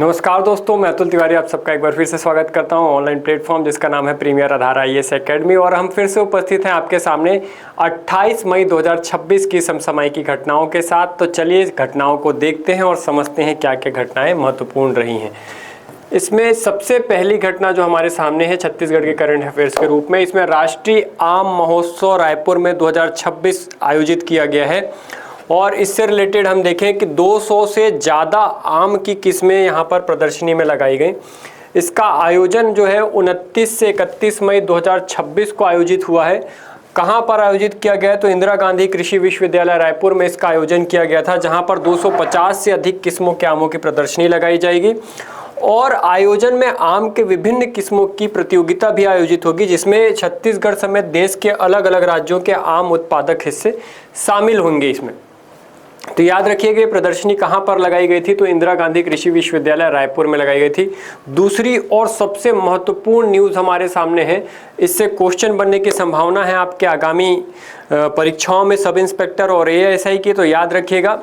नमस्कार दोस्तों, मैं अतुल तिवारी आप सबका एक बार फिर से स्वागत करता हूं ऑनलाइन प्लेटफॉर्म जिसका नाम है प्रीमियर आधार IAS एकेडमी। और हम फिर से उपस्थित हैं आपके सामने 28 मई 2026 की समसामयिक घटनाओं के साथ। तो चलिए इस घटनाओं को देखते हैं और समझते हैं क्या क्या घटनाएं महत्वपूर्ण रही हैं। इसमें सबसे पहली घटना जो हमारे सामने है छत्तीसगढ़ के करंट अफेयर्स के रूप में, इसमें राष्ट्रीय आम महोत्सव रायपुर में 2026 आयोजित किया गया है। और इससे रिलेटेड हम देखें कि 200 से ज़्यादा आम की किस्में यहाँ पर प्रदर्शनी में लगाई गई। इसका आयोजन जो है 29 से 31 मई 2026 को आयोजित हुआ है। कहाँ पर आयोजित किया गया है? तो इंदिरा गांधी कृषि विश्वविद्यालय रायपुर में इसका आयोजन किया गया था, जहाँ पर 250 से अधिक किस्मों के आमों की प्रदर्शनी लगाई जाएगी। और आयोजन में आम के विभिन्न किस्मों की प्रतियोगिता भी आयोजित होगी, जिसमें छत्तीसगढ़ समेत देश के अलग अलग राज्यों के आम उत्पादक हिस्से शामिल होंगे इसमें। तो याद रखिएगा प्रदर्शनी कहाँ पर लगाई गई थी, तो इंदिरा गांधी कृषि विश्वविद्यालय रायपुर में लगाई गई थी। दूसरी और सबसे महत्वपूर्ण न्यूज़ हमारे सामने है, इससे क्वेश्चन बनने की संभावना है आपके आगामी परीक्षाओं में सब इंस्पेक्टर और ASI की। तो याद रखिएगा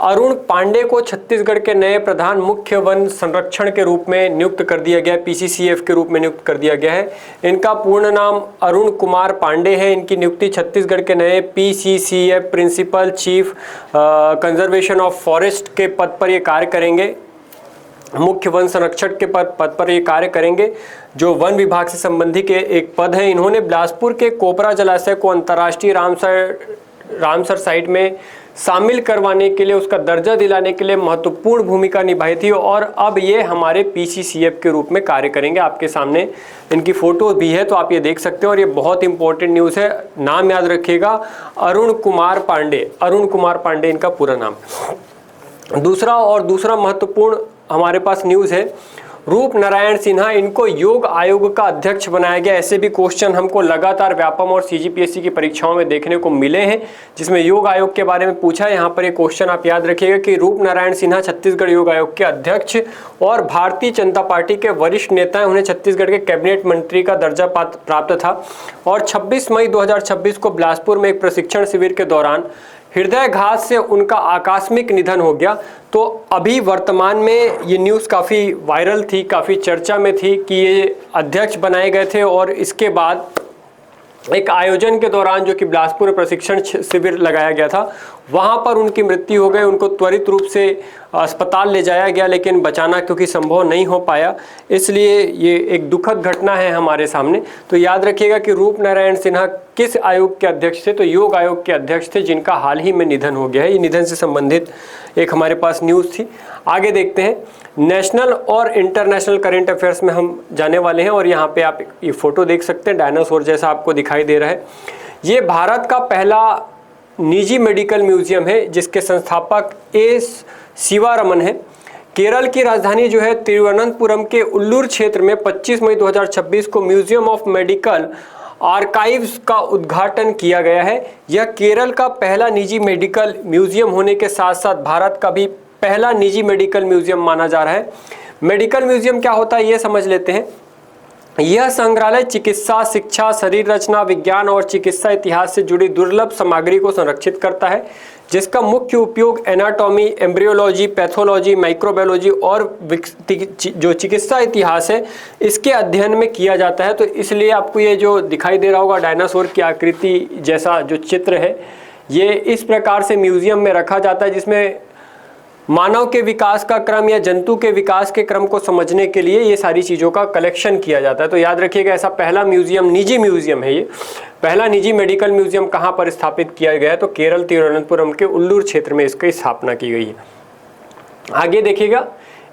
अरुण पांडे को छत्तीसगढ़ के नए प्रधान मुख्य वन संरक्षण के रूप में नियुक्त कर दिया गया है, PCCF के रूप में नियुक्त कर दिया गया है। इनका पूर्ण नाम अरुण कुमार पांडे है। इनकी नियुक्ति छत्तीसगढ़ के नए PCCF principal chief conservation of forest के पद पर ये कार्य करेंगे, मुख्य वन संरक्षक के पद पर ये कार्य करेंगे, जो वन विभाग से संबंधी के एक पद है। इन्होंने बिलासपुर के कोपरा जलाशय को अंतर्राष्ट्रीय रामसर साइट में शामिल करवाने के लिए, उसका दर्जा दिलाने के लिए महत्वपूर्ण भूमिका निभाई थी। और अब ये हमारे PCCF के रूप में कार्य करेंगे। आपके सामने इनकी फोटो भी है, तो आप ये देख सकते हो। और ये बहुत इंपॉर्टेंट न्यूज़ है, नाम याद रखिएगा अरुण कुमार पांडे। अरुण कुमार पांडे इनका पूरा नाम। दूसरा महत्वपूर्ण हमारे पास न्यूज़ है, रूप नारायण सिन्हा, इनको योग आयोग का अध्यक्ष बनाया गया। ऐसे भी क्वेश्चन हमको लगातार व्यापम और CGPSC की परीक्षाओं में देखने को मिले हैं, जिसमें योग आयोग के बारे में पूछा है। यहाँ पर एक क्वेश्चन आप याद रखिएगा कि रूप नारायण सिन्हा छत्तीसगढ़ योग आयोग के अध्यक्ष और भारतीय जनता पार्टी के वरिष्ठ नेता हैं। उन्हें छत्तीसगढ़ के कैबिनेट मंत्री का दर्जा प्राप्त था। और 26 मई 2026 को बिलासपुर में एक प्रशिक्षण शिविर के दौरान हृदयघात से उनका आकस्मिक निधन हो गया। तो अभी वर्तमान में ये न्यूज़ काफ़ी वायरल थी, काफ़ी चर्चा में थी कि ये अध्यक्ष बनाए गए थे। और इसके बाद एक आयोजन के दौरान जो कि बिलासपुर प्रशिक्षण शिविर लगाया गया था, वहाँ पर उनकी मृत्यु हो गई। उनको त्वरित रूप से अस्पताल ले जाया गया, लेकिन बचाना क्योंकि संभव नहीं हो पाया, इसलिए ये एक दुखद घटना है हमारे सामने। तो याद रखिएगा कि रूप नारायण सिन्हा किस आयोग के अध्यक्ष थे? तो योग आयोग के अध्यक्ष थे, जिनका हाल ही में निधन हो गया है। ये निधन से संबंधित एक हमारे पास न्यूज़ थी। आगे देखते हैं, नेशनल और इंटरनेशनल करंट अफेयर्स में हम जाने वाले हैं। और यहाँ पे आप ये फोटो देख सकते हैं, डायनासोर जैसा आपको दिखाई दे रहा है। ये भारत का पहला निजी मेडिकल म्यूजियम है, जिसके संस्थापक A. शिवारमन है। केरल की राजधानी जो है तिरुवनंतपुरम के उल्लूर क्षेत्र में 25 मई 2026 को म्यूजियम ऑफ मेडिकल आर्काइव्स का उद्घाटन किया गया है। यह केरल का पहला निजी मेडिकल म्यूजियम होने के साथ साथ भारत का भी पहला निजी मेडिकल म्यूजियम माना जा रहा है। मेडिकल म्यूजियम क्या होता है ये समझ लेते हैं। यह संग्रहालय चिकित्सा, शिक्षा, शरीर रचना, विज्ञान और चिकित्सा इतिहास से जुड़ी दुर्लभ सामग्री को संरक्षित करता है, जिसका मुख्य उपयोग एनाटॉमी, एम्ब्रियोलॉजी, पैथोलॉजी, माइक्रोबायोलॉजी और जो चिकित्सा इतिहास है इसके अध्ययन में किया जाता है। तो इसलिए आपको ये जो दिखाई दे रहा होगा डायनासोर की आकृति जैसा जो चित्र है, ये इस प्रकार से म्यूजियम में रखा जाता है, जिसमें मानव के विकास का क्रम या जंतु के विकास के क्रम को समझने के लिए ये सारी चीज़ों का कलेक्शन किया जाता है। तो याद रखिएगा ऐसा पहला म्यूजियम, निजी म्यूजियम है ये, पहला निजी मेडिकल म्यूजियम कहाँ पर स्थापित किया गया है? तो केरल तिरुवनंतपुरम के उल्लूर क्षेत्र में इसकी स्थापना की गई है। आगे देखिएगा,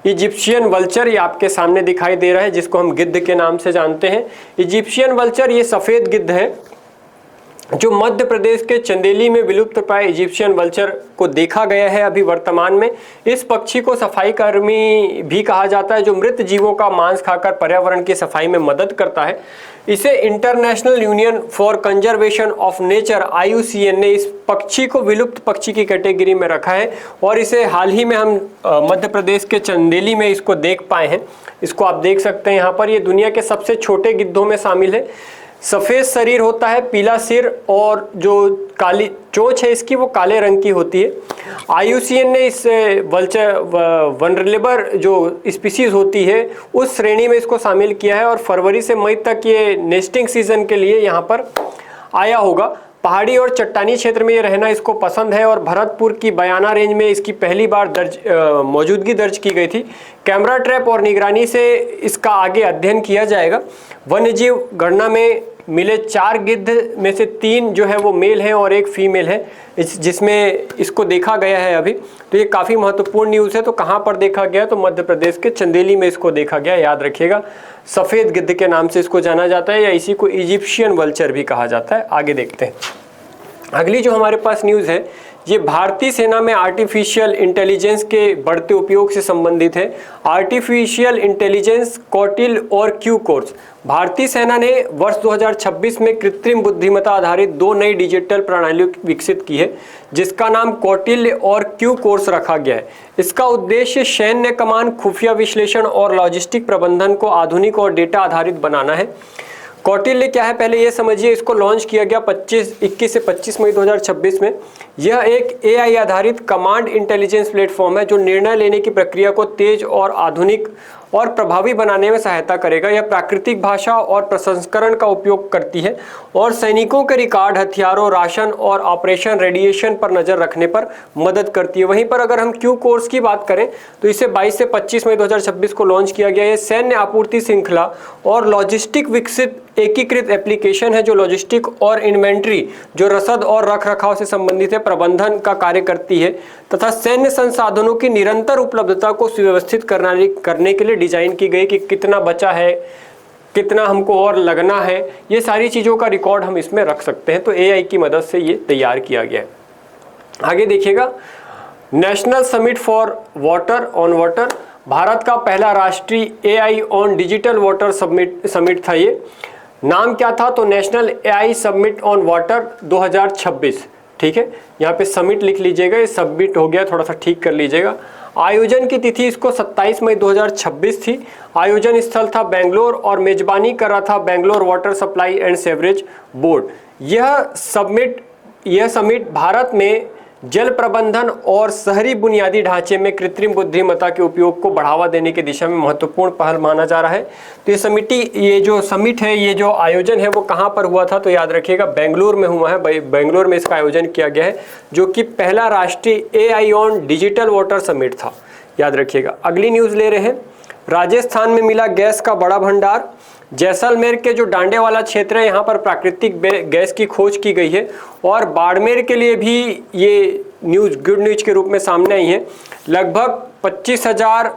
इजिप्शियन वल्चर ये आपके सामने दिखाई दे रहा है, जिसको हम गिद्ध के नाम से जानते हैं। इजिप्शियन वल्चर ये सफ़ेद गिद्ध है, जो मध्य प्रदेश के चंदेली में विलुप्त प्राय इजिप्शियन वल्चर को देखा गया है अभी वर्तमान में। इस पक्षी को सफाई कर्मी भी कहा जाता है, जो मृत जीवों का मांस खाकर पर्यावरण की सफाई में मदद करता है। इसे international union for conservation of nature IUCN ने इस पक्षी को विलुप्त पक्षी की कैटेगरी में रखा है। और इसे हाल ही में हम मध्य प्रदेश के चंदेली में इसको देख पाए हैं। इसको आप देख सकते हैं यहाँ पर। ये दुनिया के सबसे छोटे गिद्धों में शामिल है। सफ़ेद शरीर होता है, पीला सिर और जो काली चोंच है इसकी वो काले रंग की होती है। IUCN ने इस वनरेबल जो स्पीसीज होती है उस श्रेणी में इसको शामिल किया है और फरवरी से मई तक ये नेस्टिंग सीजन के लिए यहाँ पर आया होगा। पहाड़ी और चट्टानी क्षेत्र में ये रहना इसको पसंद है और भरतपुर की बयाना रेंज में इसकी पहली बार मौजूदगी दर्ज की गई थी। कैमरा ट्रैप और निगरानी से इसका आगे अध्ययन किया जाएगा। वन्यजीव गणना में मिले 4 गिद्ध में से 3 जो है वो मेल हैं और 1 फीमेल है, जिसमें इसको देखा गया है अभी। तो ये काफ़ी महत्वपूर्ण न्यूज़ है। तो कहाँ पर देखा गया? तो मध्य प्रदेश के चंदेली में इसको देखा गया, याद रखिएगा। सफ़ेद गिद्ध के नाम से इसको जाना जाता है या इसी को इजिप्शियन वल्चर भी कहा जाता है। आगे देखते हैं। अगली जो हमारे पास न्यूज़ है ये भारतीय सेना में आर्टिफिशियल इंटेलिजेंस के बढ़ते उपयोग से संबंधित है। आर्टिफिशियल इंटेलिजेंस कौटिल्य और क्यू कोर्स। भारतीय सेना ने वर्ष 2026 में कृत्रिम बुद्धिमत्ता आधारित 2 नई डिजिटल प्रणाली विकसित की है, जिसका नाम कौटिल्य और क्यू कोर्स रखा गया है। इसका उद्देश्य सैन्य कमान, खुफिया विश्लेषण और लॉजिस्टिक प्रबंधन को आधुनिक और डेटा आधारित बनाना है। कौटिल्य क्या है पहले ये समझिए। इसको लॉन्च किया गया 21 से 25 मई 2026 में। यह एक AI आधारित कमांड इंटेलिजेंस प्लेटफॉर्म है जो निर्णय लेने की प्रक्रिया को तेज और आधुनिक और प्रभावी बनाने में सहायता करेगा। यह प्राकृतिक भाषा और प्रसंस्करण का उपयोग करती है और सैनिकों के रिकॉर्ड, हथियारों, राशन और ऑपरेशन रेडिएशन पर नज़र रखने पर मदद करती है। वहीं पर अगर हम क्यू कोर्स की बात करें तो इसे 22 से 25 मई 2026 को लॉन्च किया गया। ये सैन्य आपूर्ति श्रृंखला और लॉजिस्टिक विकसित एकीकृत एप्लीकेशन है जो लॉजिस्टिक और इन्वेंट्री जो रसद और रख रखाव से संबंधित है प्रबंधन का कार्य करती है तथा सैन्य संसाधनों की निरंतर उपलब्धता को सुव्यवस्थित करने के लिए डिजाइन की गई कि कितना बचा है, कितना हमको और लगना है, ये सारी चीज़ों का रिकॉर्ड हम इसमें रख सकते हैं। तो AI की मदद से ये तैयार किया गया है। आगे देखिएगा, national summit for water on water. Bharat का पहला राष्ट्रीय AI on digital water summit था। ये नाम क्या था? तो national AI summit on water 2026। ठीक है, यहाँ पे समिट लिख लीजिएगा, ये सबमिट हो गया, थोड़ा सा ठीक कर लीजिएगा। आयोजन की तिथि इसको 27 मई 2026 थी। आयोजन स्थल था बेंगलोर और मेजबानी कर रहा था Bangalore water supply and sewerage board. यह समिट भारत में जल प्रबंधन और शहरी बुनियादी ढांचे में कृत्रिम बुद्धिमत्ता के उपयोग को बढ़ावा देने की दिशा में महत्वपूर्ण पहल माना जा रहा है। तो ये जो समिट है, ये जो आयोजन है वो कहाँ पर हुआ था? तो याद रखिएगा बेंगलुरु में हुआ है। बेंगलुरु में इसका आयोजन किया गया है जो कि पहला राष्ट्रीय AI on digital water summit था, याद रखिएगा। अगली न्यूज़ ले रहे हैं, राजस्थान में मिला गैस का बड़ा भंडार। जैसलमेर के जो डांडे वाला क्षेत्र है यहाँ पर प्राकृतिक गैस की खोज की गई है और बाड़मेर के लिए भी ये न्यूज़ गुड न्यूज़ के रूप में सामने आई है। लगभग 25,000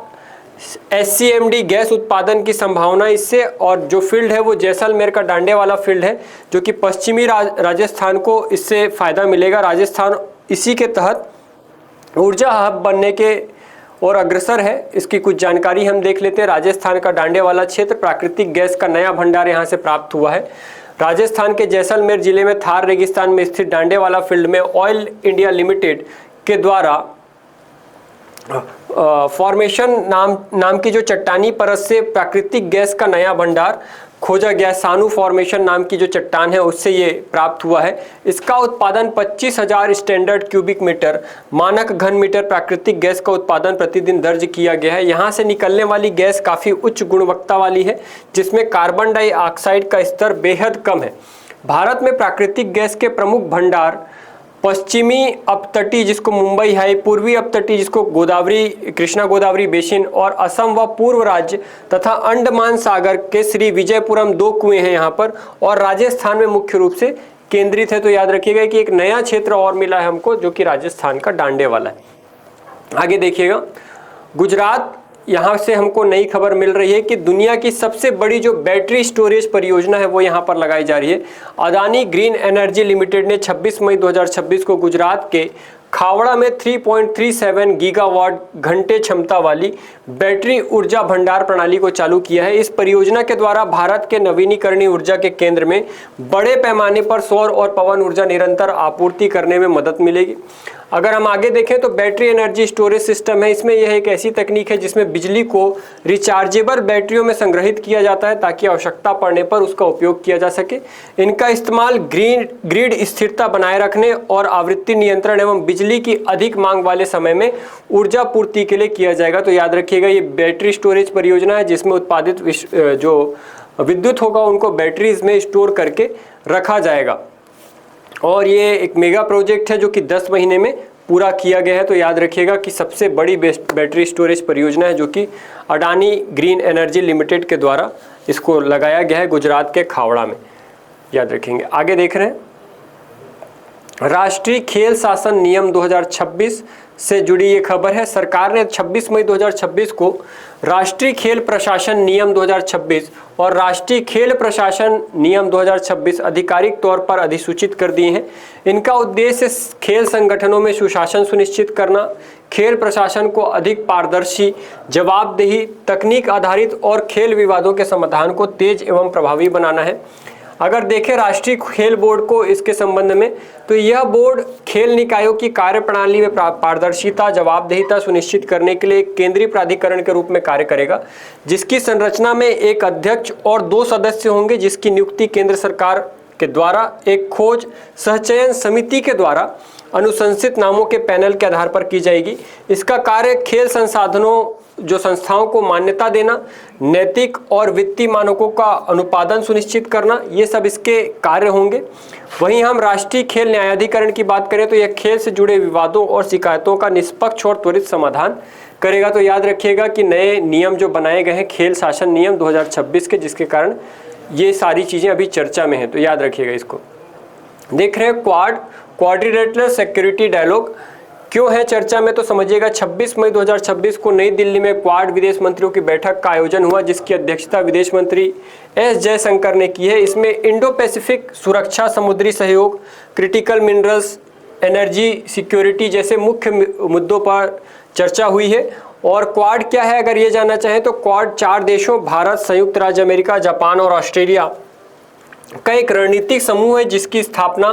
SCMD गैस उत्पादन की संभावना इससे, और जो फील्ड है वो जैसलमेर का डांडे वाला फील्ड है जो कि पश्चिमी राजस्थान को इससे फ़ायदा मिलेगा। राजस्थान इसी के तहत ऊर्जा हब बनने के और अग्रसर है। इसकी कुछ जानकारी हम देख लेते हैं। राजस्थान का डांडे वाला क्षेत्र प्राकृतिक गैस का नया भंडार यहाँ से प्राप्त हुआ है। राजस्थान के जैसलमेर जिले में थार रेगिस्तान में स्थित डांडे वाला फील्ड में ऑयल इंडिया लिमिटेड के द्वारा फॉर्मेशन नाम की जो चट्टानी परत से प्राकृतिक गैस का नया भंडार खोजा गया। सानू फॉर्मेशन नाम की जो चट्टान है उससे ये प्राप्त हुआ है। इसका उत्पादन 25,000 स्टैंडर्ड क्यूबिक मीटर मानक घन मीटर प्राकृतिक गैस का उत्पादन प्रतिदिन दर्ज किया गया है। यहाँ से निकलने वाली गैस काफ़ी उच्च गुणवत्ता वाली है जिसमें कार्बन डाइऑक्साइड का स्तर बेहद कम है। भारत में प्राकृतिक गैस के प्रमुख भंडार पश्चिमी अपतटी जिसको मुंबई है, पूर्वी अपतटी जिसको गोदावरी कृष्णा गोदावरी बेसिन और असम व पूर्व राज्य तथा अंडमान सागर के श्री विजयपुरम 2 कुएं हैं यहाँ पर, और राजस्थान में मुख्य रूप से केंद्रित है। तो याद रखिएगा कि एक नया क्षेत्र और मिला है हमको जो कि राजस्थान का डांडे वाला है। आगे देखिएगा, गुजरात, यहाँ से हमको नई खबर मिल रही है कि दुनिया की सबसे बड़ी जो बैटरी स्टोरेज परियोजना है वो यहाँ पर लगाई जा रही है। अदानी ग्रीन एनर्जी लिमिटेड ने 26 मई 2026 को गुजरात के खावड़ा में 3.37 गीगावाट घंटे क्षमता वाली बैटरी ऊर्जा भंडार प्रणाली को चालू किया है। इस परियोजना के द्वारा भारत के नवीनीकरणीय ऊर्जा के केंद्र में बड़े पैमाने पर सौर और पवन ऊर्जा निरंतर आपूर्ति करने में मदद मिलेगी। अगर हम आगे देखें तो बैटरी एनर्जी स्टोरेज सिस्टम है। इसमें यह एक ऐसी तकनीक है जिसमें बिजली को रिचार्जेबल बैटरियों में संग्रहित किया जाता है ताकि आवश्यकता पड़ने पर उसका उपयोग किया जा सके। इनका इस्तेमाल ग्रिड स्थिरता बनाए रखने और आवृत्ति नियंत्रण एवं बिजली की अधिक मांग वाले समय में ऊर्जा पूर्ति के लिए किया जाएगा। तो याद रखिएगा, ये बैटरी स्टोरेज परियोजना है जिसमें उत्पादित जो विद्युत होगा उनको बैटरीज में स्टोर करके रखा जाएगा। और ये एक मेगा प्रोजेक्ट है जो कि 10 महीने में पूरा किया गया है। तो याद रखिएगा कि सबसे बड़ी बैटरी स्टोरेज परियोजना है जो कि अडानी ग्रीन एनर्जी लिमिटेड के द्वारा इसको लगाया गया है गुजरात के खावड़ा में। याद रखेंगे। आगे देख रहे हैं, राष्ट्रीय खेल शासन नियम 2026 से जुड़ी ये खबर है। सरकार ने 26 मई 2026 को राष्ट्रीय खेल प्रशासन नियम 2026 और राष्ट्रीय खेल प्रशासन नियम 2026 आधिकारिक तौर पर अधिसूचित कर दिए हैं। इनका उद्देश्य खेल संगठनों में सुशासन सुनिश्चित करना, खेल प्रशासन को अधिक पारदर्शी, जवाबदेही, तकनीक आधारित और खेल विवादों के समाधान को तेज एवं प्रभावी बनाना है। अगर देखें राष्ट्रीय खेल बोर्ड को इसके संबंध में, तो यह बोर्ड खेल निकायों की कार्यप्रणाली में पारदर्शिता, जवाबदेहिता सुनिश्चित करने के लिए एक केंद्रीय प्राधिकरण के रूप में कार्य करेगा, जिसकी संरचना में एक अध्यक्ष और 2 सदस्य होंगे, जिसकी नियुक्ति केंद्र सरकार के द्वारा एक खोज सहचयन समिति के द्वारा अनुशंसित नामों के पैनल के आधार पर की जाएगी। इसका कार्य खेल संसाधनों जो संस्थाओं को मान्यता देना, नैतिक और वित्तीय मानकों का अनुपालन सुनिश्चित करना, ये सब इसके कार्य होंगे। वहीं हम राष्ट्रीय खेल न्यायाधिकरण की बात करें तो यह खेल से जुड़े विवादों और शिकायतों का निष्पक्ष और त्वरित समाधान करेगा। तो याद रखिएगा कि नए नियम जो बनाए गए हैं खेल शासन नियम 2026 के, जिसके कारण ये सारी चीज़ें अभी चर्चा में हैं। तो याद रखिएगा इसको। देख रहे हैं क्वाड्रिलेटरल सिक्योरिटी डायलॉग क्यों है चर्चा में, तो समझिएगा 26 मई 2026 को नई दिल्ली में क्वाड विदेश मंत्रियों की बैठक का आयोजन हुआ, जिसकी अध्यक्षता विदेश मंत्री एस जयशंकर ने की है। इसमें इंडो पैसिफिक सुरक्षा, समुद्री सहयोग, क्रिटिकल मिनरल्स, एनर्जी सिक्योरिटी जैसे मुख्य मुद्दों पर चर्चा हुई है। और क्वाड क्या है अगर ये जानना चाहें तो क्वाड 4 देशों भारत, संयुक्त राज्य अमेरिका, जापान और ऑस्ट्रेलिया का एक रणनीतिक समूह है जिसकी स्थापना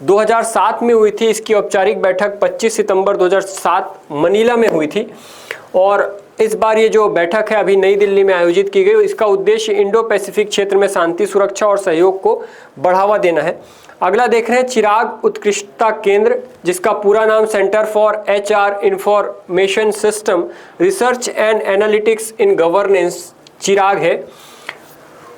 2007 में हुई थी। इसकी औपचारिक बैठक 25 सितंबर 2007 मनीला में हुई थी और इस बार ये जो बैठक है अभी नई दिल्ली में आयोजित की गई। इसका उद्देश्य इंडो पैसिफिक क्षेत्र में शांति, सुरक्षा और सहयोग को बढ़ावा देना है। अगला देख रहे हैं चिराग उत्कृष्टता केंद्र, जिसका पूरा नाम centre for HR information system research and analytics in governance Chirag है।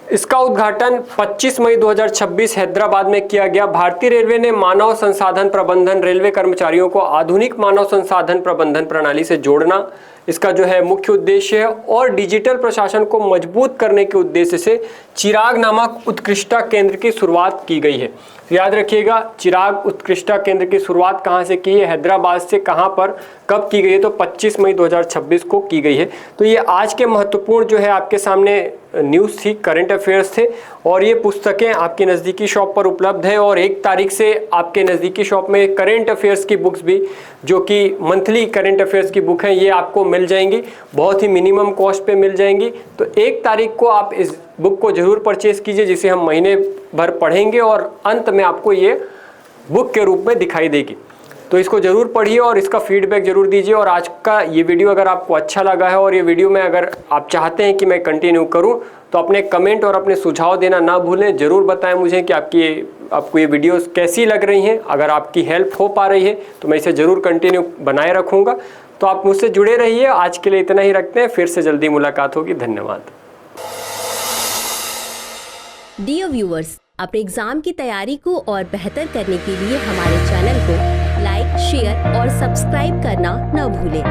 इसका उद्घाटन 25 मई 2026 हैदराबाद में किया गया। भारतीय रेलवे ने मानव संसाधन प्रबंधन, रेलवे कर्मचारियों को आधुनिक मानव संसाधन प्रबंधन प्रणाली से जोड़ना इसका जो है मुख्य उद्देश्य है और डिजिटल प्रशासन को मजबूत करने के उद्देश्य से चिराग नामक उत्कृष्टता केंद्र की शुरुआत की गई है। याद रखिएगा, चिराग उत्कृष्टता केंद्र की शुरुआत कहाँ से की है, हैदराबाद से, कहाँ पर, कब की गई है, तो 25 मई 2026 को की गई है। तो ये आज के महत्वपूर्ण जो है आपके सामने न्यूज़ थी, करंट अफेयर्स थे और ये पुस्तकें आपकी नज़दीकी शॉप पर उपलब्ध है। और 1 तारीख से आपके नज़दीकी शॉप में करंट अफेयर्स की बुक्स भी, जो कि मंथली करंट अफेयर्स की बुक हैं, ये आपको मिल जाएंगी, बहुत ही मिनिमम कॉस्ट पे मिल जाएंगी। तो 1 तारीख को आप इस बुक को ज़रूर परचेज़ कीजिए, जिसे हम महीने भर पढ़ेंगे और अंत में आपको ये बुक के रूप में दिखाई देगी। तो इसको ज़रूर पढ़िए और इसका फीडबैक ज़रूर दीजिए। और आज का ये वीडियो अगर आपको अच्छा लगा है और ये वीडियो में अगर आप चाहते हैं कि मैं कंटिन्यू करूं, तो अपने कमेंट और अपने सुझाव देना ना भूलें। ज़रूर बताएं मुझे कि आपको ये वीडियोस कैसी लग रही हैं। अगर आपकी हेल्प हो पा रही है तो मैं इसे ज़रूर कंटिन्यू बनाए रखूँगा। तो आप मुझसे जुड़े रहिए। आज के लिए इतना ही रखते हैं, फिर से जल्दी मुलाकात होगी। धन्यवाद। डियर व्यूअर्स, अपने एग्जाम की तैयारी को और बेहतर करने के लिए हमारे चैनल को लाइक, शेयर और सब्सक्राइब करना न भूलें।